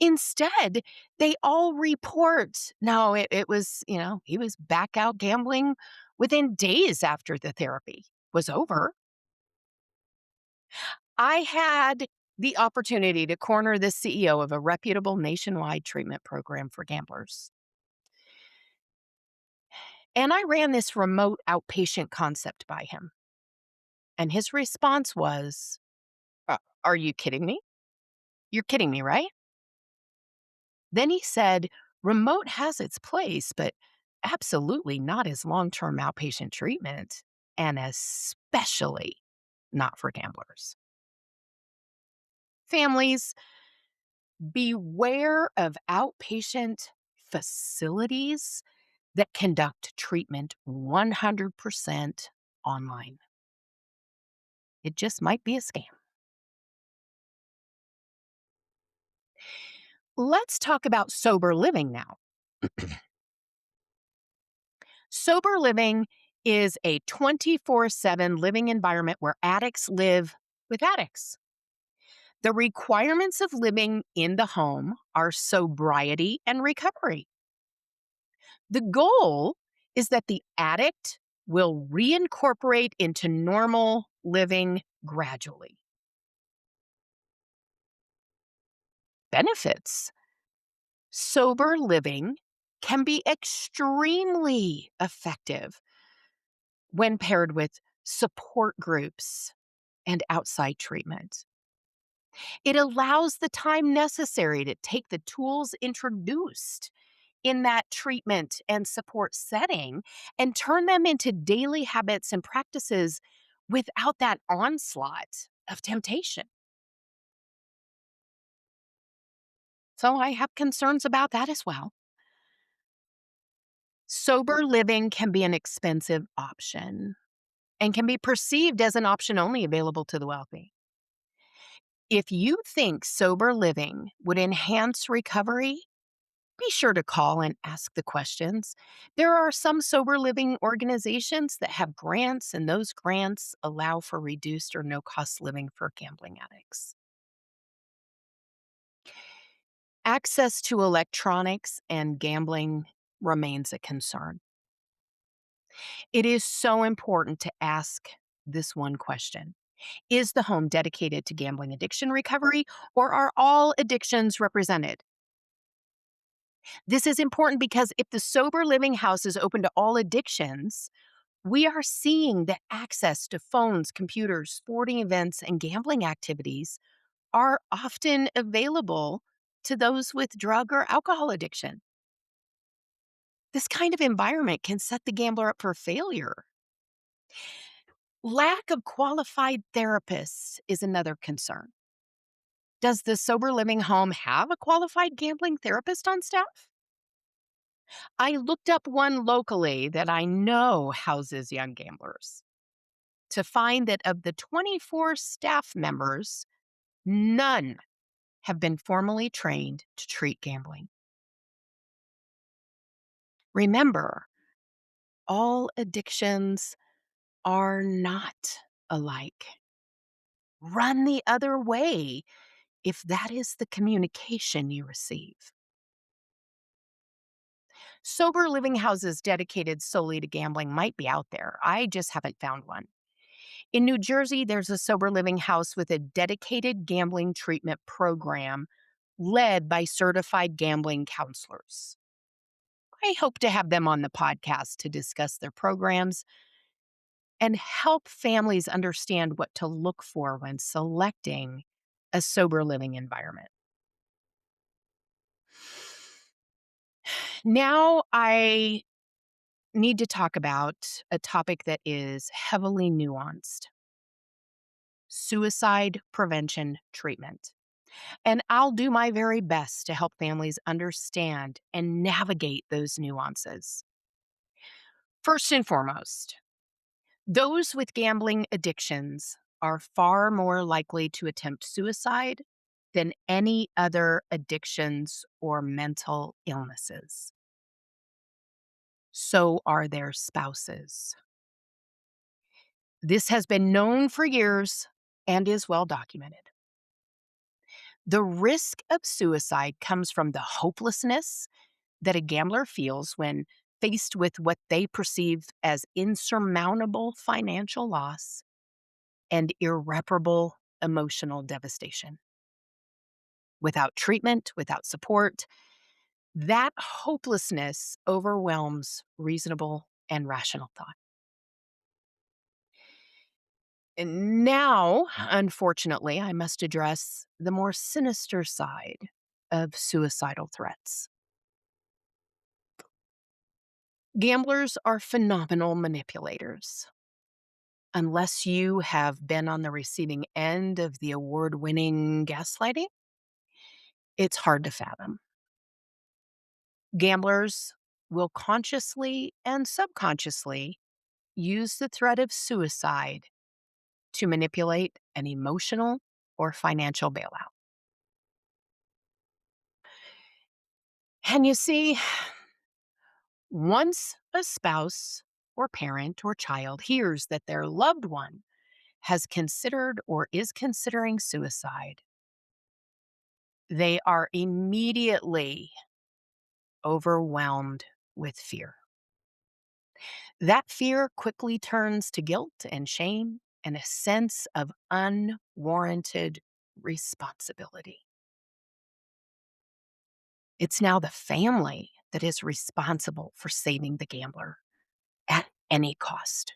Instead, they all report, no, it was, he was back out gambling within days after the therapy was over. I had the opportunity to corner the CEO of a reputable nationwide treatment program for gamblers. And I ran this remote outpatient concept by him. And his response was, Are you kidding me? You're kidding me, right?" Then he said, "Remote has its place, but absolutely not as long-term outpatient treatment, and especially not for gamblers." Families, beware of outpatient facilities that conduct treatment 100% online. It just might be a scam. Let's talk about sober living now. Sober living is a 24/7 living environment where addicts live with addicts. The requirements of living in the home are sobriety and recovery. The goal is that the addict will reincorporate into normal living gradually. Benefits: sober living can be extremely effective when paired with support groups and outside treatment. It allows the time necessary to take the tools introduced in that treatment and support setting and turn them into daily habits and practices without that onslaught of temptation. So I have concerns about that as well. Sober living can be an expensive option and can be perceived as an option only available to the wealthy. If you think sober living would enhance recovery, be sure to call and ask the questions. There are some sober living organizations that have grants, and those grants allow for reduced or no cost living for gambling addicts. Access to electronics and gambling remains a concern. It is so important to ask this one question: is the home dedicated to gambling addiction recovery, or are all addictions represented? This is important because if the sober living house is open to all addictions, we are seeing that access to phones, computers, sporting events, and gambling activities are often available to those with drug or alcohol addiction. This kind of environment can set the gambler up for failure. Lack of qualified therapists is another concern. Does the sober living home have a qualified gambling therapist on staff? I looked up one locally that I know houses young gamblers to find that of the 24 staff members, none have been formally trained to treat gambling. Remember, all addictions are not alike. Run the other way if that is the communication you receive. Sober living houses dedicated solely to gambling might be out there. I just haven't found one. In New Jersey, there's a sober living house with a dedicated gambling treatment program led by certified gambling counselors. I hope to have them on the podcast to discuss their programs and help families understand what to look for when selecting a sober living environment. Now, I need to talk about a topic that is heavily nuanced: suicide prevention treatment. And I'll do my very best to help families understand and navigate those nuances. First and foremost, those with gambling addictions are far more likely to attempt suicide than any other addictions or mental illnesses. So are their spouses. This has been known for years and is well documented. The risk of suicide comes from the hopelessness that a gambler feels when faced with what they perceive as insurmountable financial loss and irreparable emotional devastation. Without treatment, without support, that hopelessness overwhelms reasonable and rational thought. And now, unfortunately, I must address the more sinister side of suicidal threats. Gamblers are phenomenal manipulators. Unless you have been on the receiving end of the award-winning gaslighting, it's hard to fathom. Gamblers will consciously and subconsciously use the threat of suicide to manipulate an emotional or financial bailout. And you see, once a spouse or parent or child hears that their loved one has considered or is considering suicide, they are immediately overwhelmed with fear. That fear quickly turns to guilt and shame and a sense of unwarranted responsibility. It's now the family that is responsible for saving the gambler at any cost.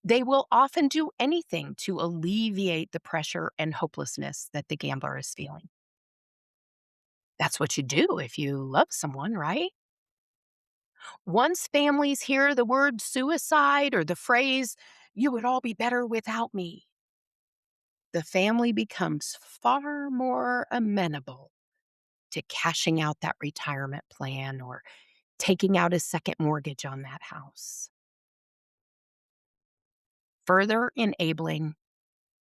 They will often do anything to alleviate the pressure and hopelessness that the gambler is feeling. That's what you do if you love someone, right? Once families hear the word suicide or the phrase, "you would all be better without me," the family becomes far more amenable to cashing out that retirement plan or taking out a second mortgage on that house. Further enabling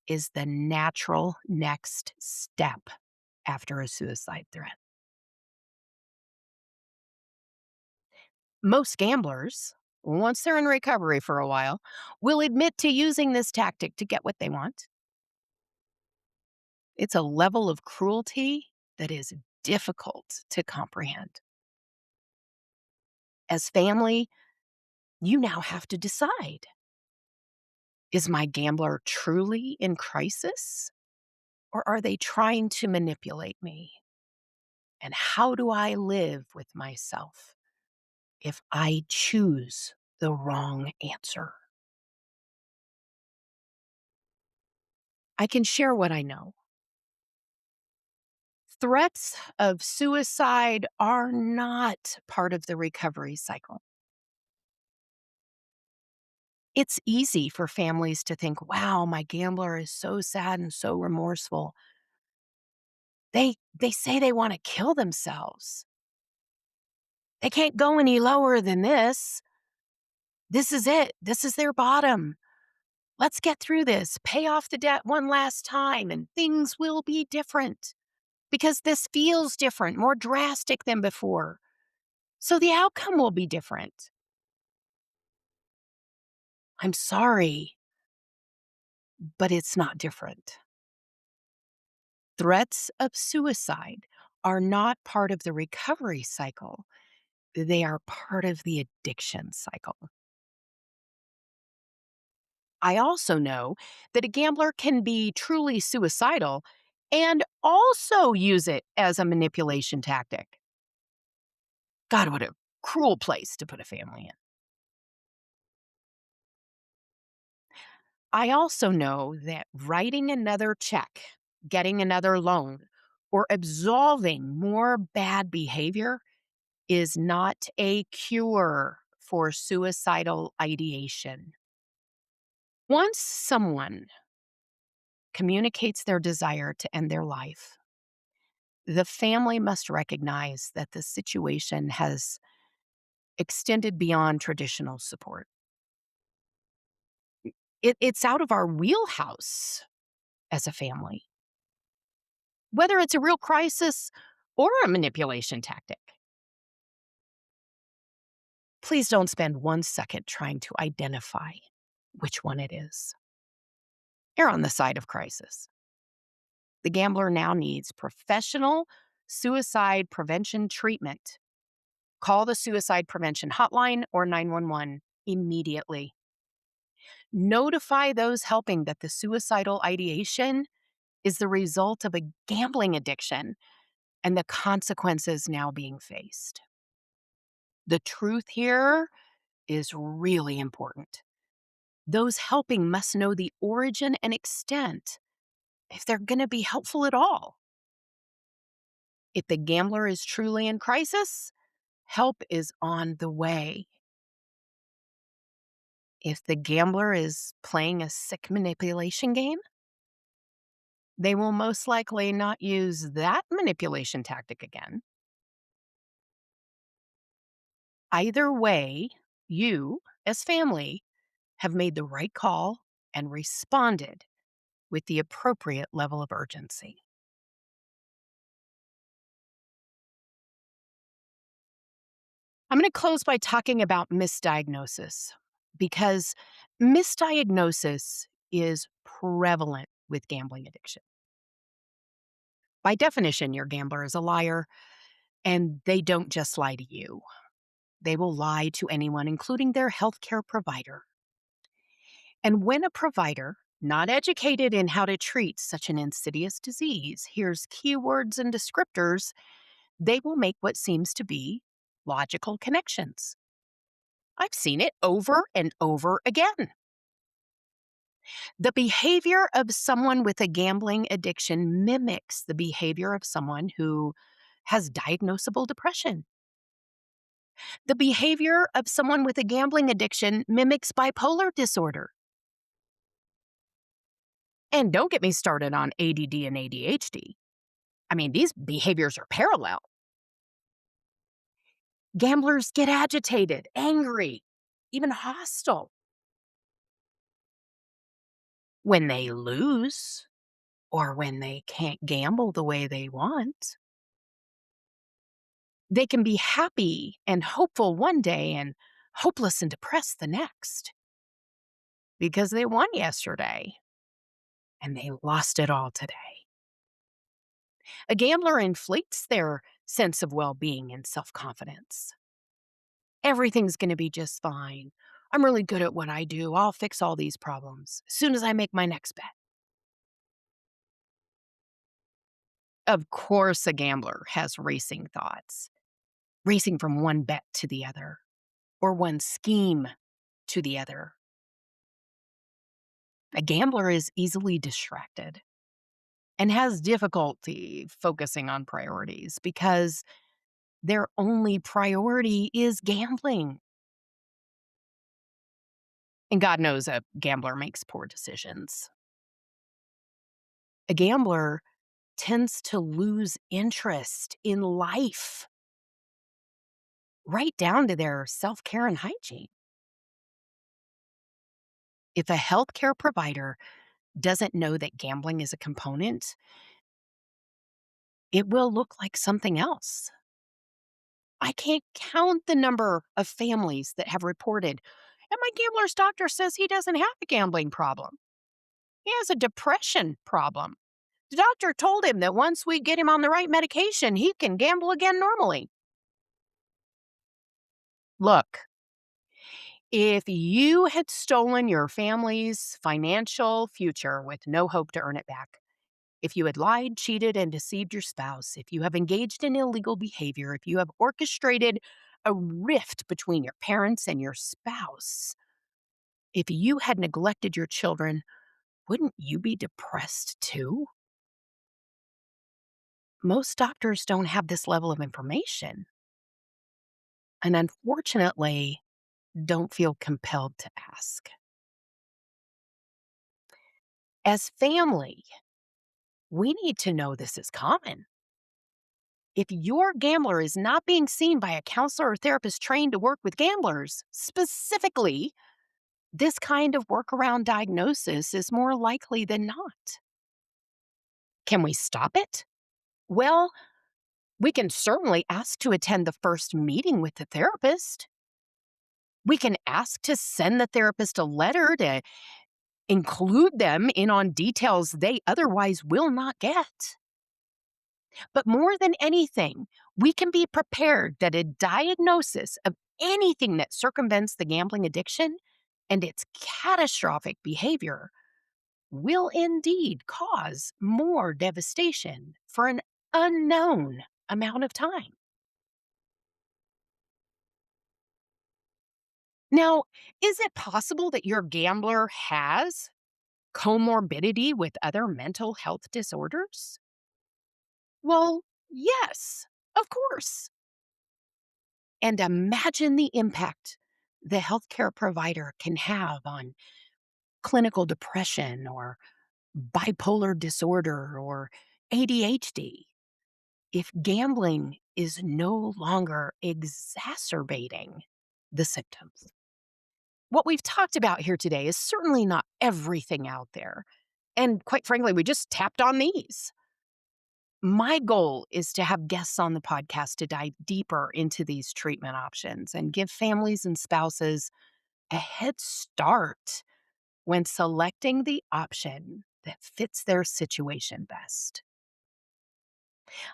is the natural next step after a suicide threat. Most gamblers, once they're in recovery for a while, will admit to using this tactic to get what they want. It's a level of cruelty that is difficult to comprehend. As family, you now have to decide, is my gambler truly in crisis, or are they trying to manipulate me? And how do I live with myself if I choose the wrong answer? I can share what I know. Threats of suicide are not part of the recovery cycle. It's easy for families to think, wow, my gambler is so sad and so remorseful. They say they want to kill themselves. They can't go any lower than this. This is it. This is their bottom. Let's get through this. Pay off the debt one last time and things will be different because this feels different, more drastic than before. So the outcome will be different. I'm sorry, but it's not different. Threats of suicide are not part of the recovery cycle. They are part of the addiction cycle. I also know that a gambler can be truly suicidal and also use it as a manipulation tactic. God, what a cruel place to put a family in. I also know that writing another check, getting another loan, or absolving more bad behavior is not a cure for suicidal ideation. Once someone communicates their desire to end their life, the family must recognize that the situation has extended beyond traditional support. It's out of our wheelhouse as a family, whether it's a real crisis or a manipulation tactic. Please don't spend 1 second trying to identify which one it is. You're on the side of crisis. The gambler now needs professional suicide prevention treatment. Call the suicide prevention hotline or 911 immediately. Notify those helping that the suicidal ideation is the result of a gambling addiction and the consequences now being faced. The truth here is really important. Those helping must know the origin and extent if they're going to be helpful at all. If the gambler is truly in crisis, help is on the way. If the gambler is playing a sick manipulation game, they will most likely not use that manipulation tactic again. Either way, you, as family, have made the right call and responded with the appropriate level of urgency. I'm going to close by talking about misdiagnosis because misdiagnosis is prevalent with gambling addiction. By definition, your gambler is a liar, and they don't just lie to you. They will lie to anyone, including their healthcare provider. And when a provider, not educated in how to treat such an insidious disease, hears keywords and descriptors, they will make what seems to be logical connections. I've seen it over and over again. The behavior of someone with a gambling addiction mimics the behavior of someone who has diagnosable depression. The behavior of someone with a gambling addiction mimics bipolar disorder. And don't get me started on ADD and ADHD. I mean, these behaviors are parallel. Gamblers get agitated, angry, even hostile when they lose or when they can't gamble the way they want. They can be happy and hopeful one day and hopeless and depressed the next because they won yesterday and they lost it all today. A gambler inflates their sense of well being and self confidence. Everything's going to be just fine. I'm really good at what I do. I'll fix all these problems as soon as I make my next bet. Of course, a gambler has racing thoughts, racing from one bet to the other or one scheme to the other. A gambler is easily distracted and has difficulty focusing on priorities because their only priority is gambling. And God knows a gambler makes poor decisions. A gambler tends to lose interest in life, right down to their self care and hygiene. If a healthcare provider doesn't know that gambling is a component, it will look like something else. I can't count the number of families that have reported, and my gambler's doctor says he doesn't have a gambling problem. He has a depression problem. The doctor told him that once we get him on the right medication, he can gamble again normally. Look, if you had stolen your family's financial future with no hope to earn it back, if you had lied, cheated, and deceived your spouse, if you have engaged in illegal behavior, if you have orchestrated a rift between your parents and your spouse, if you had neglected your children, wouldn't you be depressed too? Most doctors don't have this level of information and unfortunately don't feel compelled to ask. As family, we need to know this is common. If your gambler is not being seen by a counselor or therapist trained to work with gamblers, specifically, this kind of workaround diagnosis is more likely than not. Can we stop it? Well, we can certainly ask to attend the first meeting with the therapist. We can ask to send the therapist a letter to include them in on details they otherwise will not get. But more than anything, we can be prepared that a diagnosis of anything that circumvents the gambling addiction and its catastrophic behavior will indeed cause more devastation for an unknown amount of time. Now, is it possible that your gambler has comorbidity with other mental health disorders? Well, yes, of course. And imagine the impact the healthcare provider can have on clinical depression or bipolar disorder or ADHD if gambling is no longer exacerbating the symptoms. What we've talked about here today is certainly not everything out there. And quite frankly, we just tapped on these. My goal is to have guests on the podcast to dive deeper into these treatment options and give families and spouses a head start when selecting the option that fits their situation best.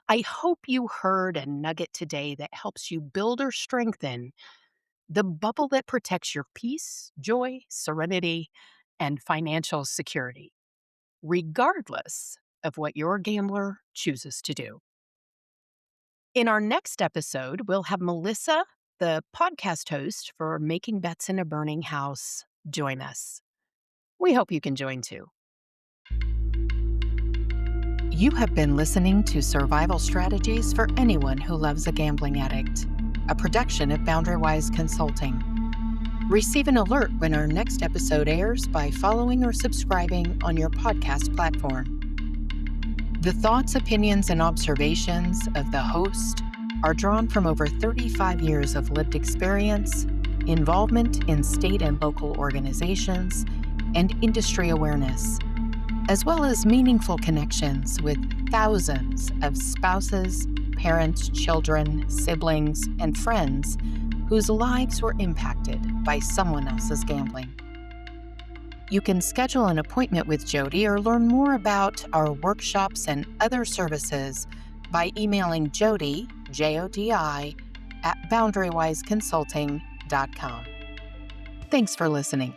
I hope you heard a nugget today that helps you build or strengthen the bubble that protects your peace, joy, serenity, and financial security, regardless of what your gambler chooses to do. In our next episode, we'll have Melissa, the podcast host for Making Bets in a Burning House, join us. We hope you can join too. You have been listening to Survival Strategies for Anyone Who Loves a Gambling Addict, a production of BoundaryWise Consulting. Receive an alert when our next episode airs by following or subscribing on your podcast platform. The thoughts, opinions, and observations of the host are drawn from over 35 years of lived experience, involvement in state and local organizations, and industry awareness, as well as meaningful connections with thousands of spouses, parents, children, siblings, and friends whose lives were impacted by someone else's gambling. You can schedule an appointment with Jodi or learn more about our workshops and other services by emailing Jodi, Jodi, at boundarywiseconsulting.com. Thanks for listening.